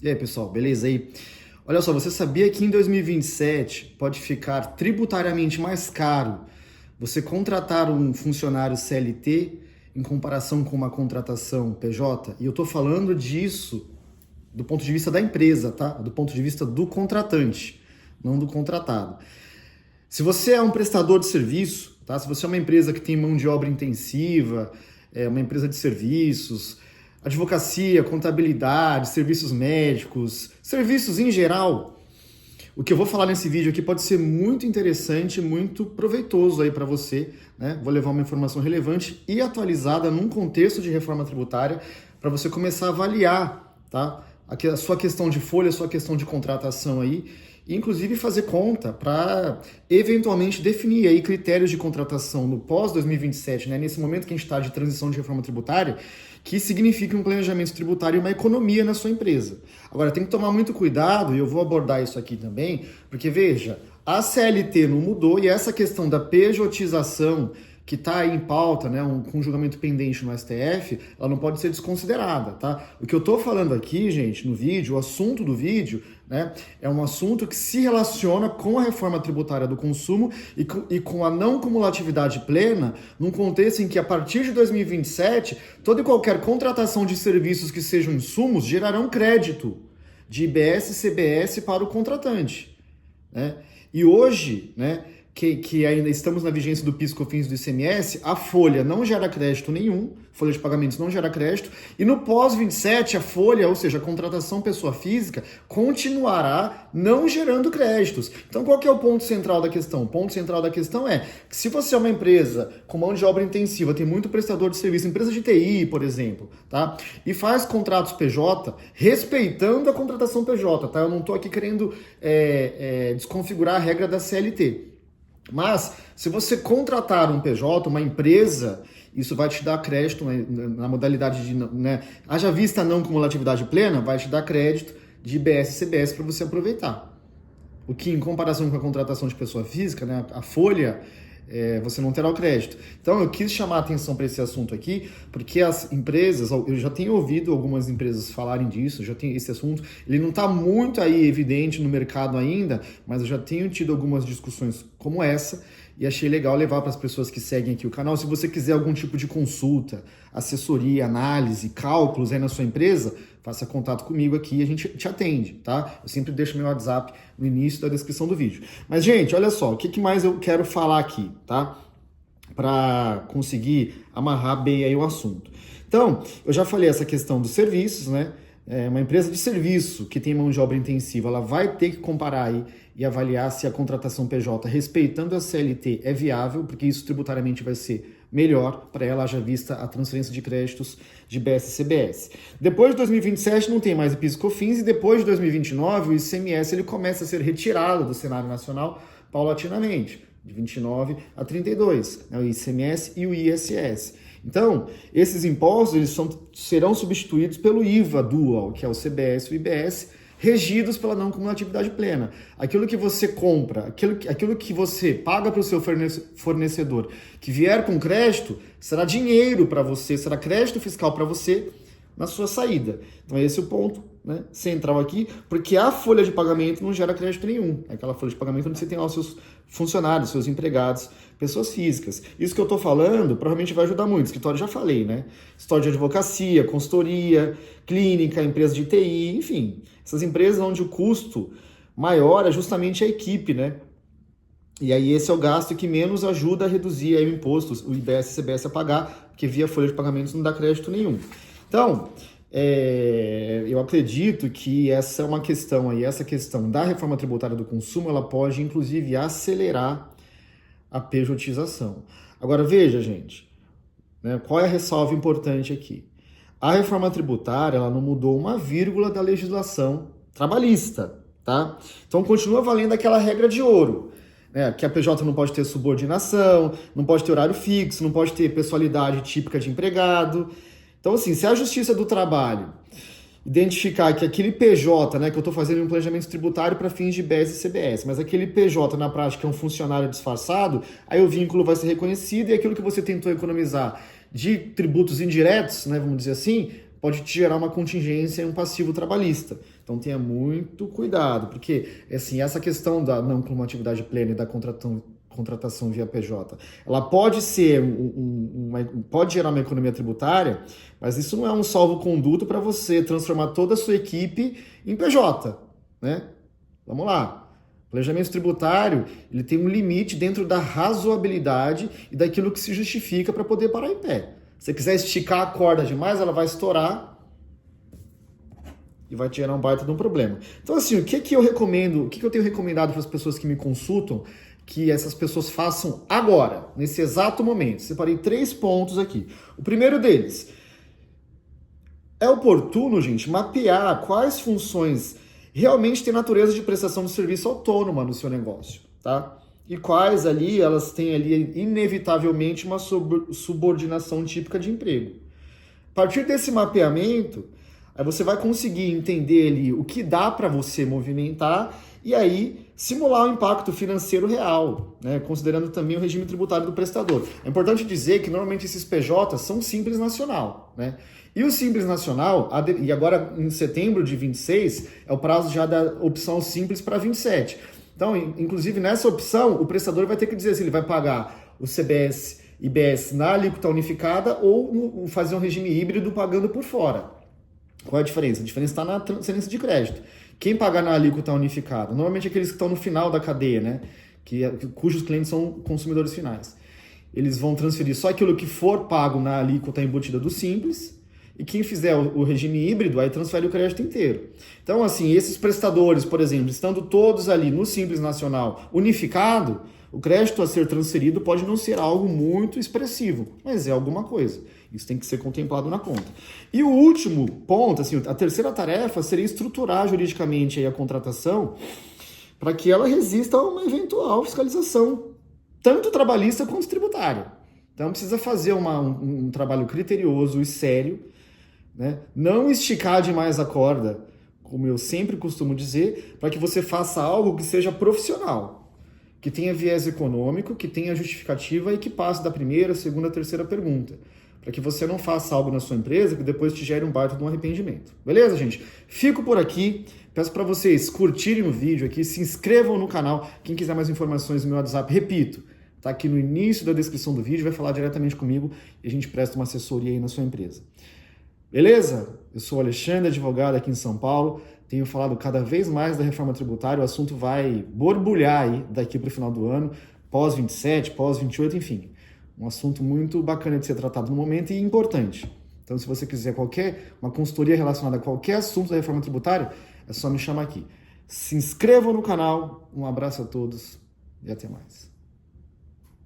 E aí, pessoal, beleza aí? Olha só, você sabia que em 2027 pode ficar tributariamente mais caro você contratar um funcionário CLT em comparação com uma contratação PJ? E eu tô falando disso do ponto de vista da empresa, tá? Do ponto de vista do contratante, não do contratado. Se você é um prestador de serviço, tá? Se você é uma empresa que tem mão de obra intensiva, é uma empresa de serviços, advocacia, contabilidade, serviços médicos, serviços em geral, o que eu vou falar nesse vídeo aqui pode ser muito interessante, muito proveitoso aí para você, né? Vou levar uma informação relevante e atualizada num contexto de reforma tributária para você começar a avaliar, tá? A sua questão de folha, a sua questão de contratação aí, e inclusive fazer conta para eventualmente definir aí critérios de contratação no pós-2027, né? Nesse momento que a gente está de transição de reforma tributária, que significa um planejamento tributário e uma economia na sua empresa. Agora, tem que tomar muito cuidado, e eu vou abordar isso aqui também, porque veja, a CLT não mudou e essa questão da pejotização que está aí em pauta, né, com julgamento pendente no STF, ela não pode ser desconsiderada, tá? O que eu estou falando aqui, gente, no vídeo, o assunto do vídeo, né, é um assunto que se relaciona com a reforma tributária do consumo e com a não cumulatividade plena, num contexto em que, a partir de 2027, toda e qualquer contratação de serviços que sejam insumos gerarão crédito de IBS e CBS para o contratante, né? E hoje, né, que ainda estamos na vigência do PIS, COFINS e do ICMS, a folha não gera crédito nenhum, folha de pagamentos não gera crédito, e no pós-27 a folha, ou seja, a contratação pessoa física, continuará não gerando créditos. Então qual que é o ponto central da questão? O ponto central da questão é que se você é uma empresa com mão de obra intensiva, tem muito prestador de serviço, empresa de TI, por exemplo, tá? E faz contratos PJ, respeitando a contratação PJ, tá? Eu não estou aqui querendo desconfigurar a regra da CLT. Mas, se você contratar um PJ, uma empresa, isso vai te dar crédito na modalidade de, né, haja vista não cumulatividade plena, vai te dar crédito de IBS e CBS para você aproveitar. O que, em comparação com a contratação de pessoa física, né, a folha, você não terá o crédito. Então, eu quis chamar a atenção para esse assunto aqui, porque as empresas, eu já tenho ouvido algumas empresas falarem disso, já tem esse assunto, ele não está muito aí evidente no mercado ainda, mas eu já tenho tido algumas discussões como essa, e achei legal levar para as pessoas que seguem aqui o canal. Se você quiser algum tipo de consulta, assessoria, análise, cálculos aí na sua empresa, faça contato comigo aqui e a gente te atende, tá? Eu sempre deixo meu WhatsApp no início da descrição do vídeo. Mas, gente, olha só, o que mais eu quero falar aqui, tá? Para conseguir amarrar bem aí o assunto. Então, eu já falei essa questão dos serviços, né? Uma empresa de serviço que tem mão de obra intensiva, ela vai ter que comparar aí e avaliar se a contratação PJ, respeitando a CLT, é viável, porque isso tributariamente vai ser melhor para ela, haja vista a transferência de créditos de BS e CBS. Depois de 2027 não tem mais PIS e COFINS, e depois de 2029 o ICMS ele começa a ser retirado do cenário nacional paulatinamente, de 29 a 32, né, o ICMS e o ISS. Então, esses impostos eles serão substituídos pelo IVA dual, que é o CBS e o IBS, regidos pela não cumulatividade plena. Aquilo que você compra, aquilo que você paga para o seu fornecedor, que vier com crédito, será dinheiro para você, será crédito fiscal para você na sua saída. Então esse é o ponto, né, central aqui, porque a folha de pagamento não gera crédito nenhum. É aquela folha de pagamento onde você tem lá os seus funcionários, seus empregados, pessoas físicas. Isso que eu estou falando provavelmente vai ajudar muito. Escritório já falei, né? Escritório de advocacia, consultoria, clínica, empresa de TI, enfim. Essas empresas onde o custo maior é justamente a equipe, né? E aí esse é o gasto que menos ajuda a reduzir aí o imposto, o IBS e CBS a pagar, porque via folha de pagamentos não dá crédito nenhum. Então, eu acredito que essa é uma questão aí, essa questão da reforma tributária do consumo, ela pode inclusive acelerar a pejotização. Agora veja, gente, né, qual é a ressalva importante aqui? A reforma tributária, ela não mudou uma vírgula da legislação trabalhista, tá? Então continua valendo aquela regra de ouro, né, que a PJ não pode ter subordinação, não pode ter horário fixo, não pode ter pessoalidade típica de empregado. Então, assim, se a Justiça do Trabalho identificar que aquele PJ, né, que eu estou fazendo um planejamento tributário para fins de BES e CBS, mas aquele PJ na prática é um funcionário disfarçado, aí o vínculo vai ser reconhecido e aquilo que você tentou economizar de tributos indiretos, né, vamos dizer assim, pode te gerar uma contingência e um passivo trabalhista. Então tenha muito cuidado, porque assim, essa questão da não cumulatividade plena e da contratação via PJ, ela pode ser pode gerar uma economia tributária, mas isso não é um salvo-conduto para você transformar toda a sua equipe em PJ, né? Vamos lá. O planejamento tributário, ele tem um limite dentro da razoabilidade e daquilo que se justifica para poder parar em pé. Se você quiser esticar a corda demais, ela vai estourar e vai te gerar um baita de um problema. Então, assim, o que eu recomendo, o que eu tenho recomendado para as pessoas que me consultam, que essas pessoas façam agora, nesse exato momento? Separei 3 pontos aqui. O primeiro deles, é oportuno, gente, mapear quais funções realmente têm natureza de prestação de serviço autônoma no seu negócio, tá? E quais ali, elas têm ali inevitavelmente uma subordinação típica de emprego. A partir desse mapeamento, aí você vai conseguir entender ali o que dá para você movimentar e aí simular o impacto financeiro real, né? Considerando também o regime tributário do prestador. É importante dizer que normalmente esses PJs são Simples Nacional, né? E o Simples Nacional, e agora em setembro de 26, é o prazo já da opção Simples para 27. Então, inclusive nessa opção, o prestador vai ter que dizer se ele vai pagar o CBS e IBS na alíquota unificada ou fazer um regime híbrido pagando por fora. Qual é a diferença? A diferença está na transferência de crédito. Quem pagar na alíquota unificada? Normalmente aqueles que estão no final da cadeia, né? Cujos clientes são consumidores finais. Eles vão transferir só aquilo que for pago na alíquota embutida do Simples, e quem fizer o regime híbrido, aí transfere o crédito inteiro. Então, assim, esses prestadores, por exemplo, estando todos ali no Simples Nacional unificado, o crédito a ser transferido pode não ser algo muito expressivo, mas é alguma coisa. Isso tem que ser contemplado na conta. E o último ponto, assim, a terceira tarefa seria estruturar juridicamente aí a contratação para que ela resista a uma eventual fiscalização, tanto trabalhista quanto tributária. Então precisa fazer um trabalho criterioso e sério, né? Não esticar demais a corda, como eu sempre costumo dizer, para que você faça algo que seja profissional, que tenha viés econômico, que tenha justificativa e que passe da primeira, segunda, terceira pergunta, para que você não faça algo na sua empresa que depois te gere um baita de um arrependimento. Beleza, gente? Fico por aqui. Peço para vocês curtirem o vídeo aqui, se inscrevam no canal. Quem quiser mais informações no meu WhatsApp, repito, tá aqui no início da descrição do vídeo, vai falar diretamente comigo e a gente presta uma assessoria aí na sua empresa. Beleza? Eu sou o Alexandre, advogado aqui em São Paulo. Tenho falado cada vez mais da reforma tributária. O assunto vai borbulhar aí daqui para o final do ano, pós-27, pós-28, enfim. Um assunto muito bacana de ser tratado no momento e importante. Então, se você quiser uma consultoria relacionada a qualquer assunto da reforma tributária, é só me chamar aqui. Se inscrevam no canal. Um abraço a todos e até mais.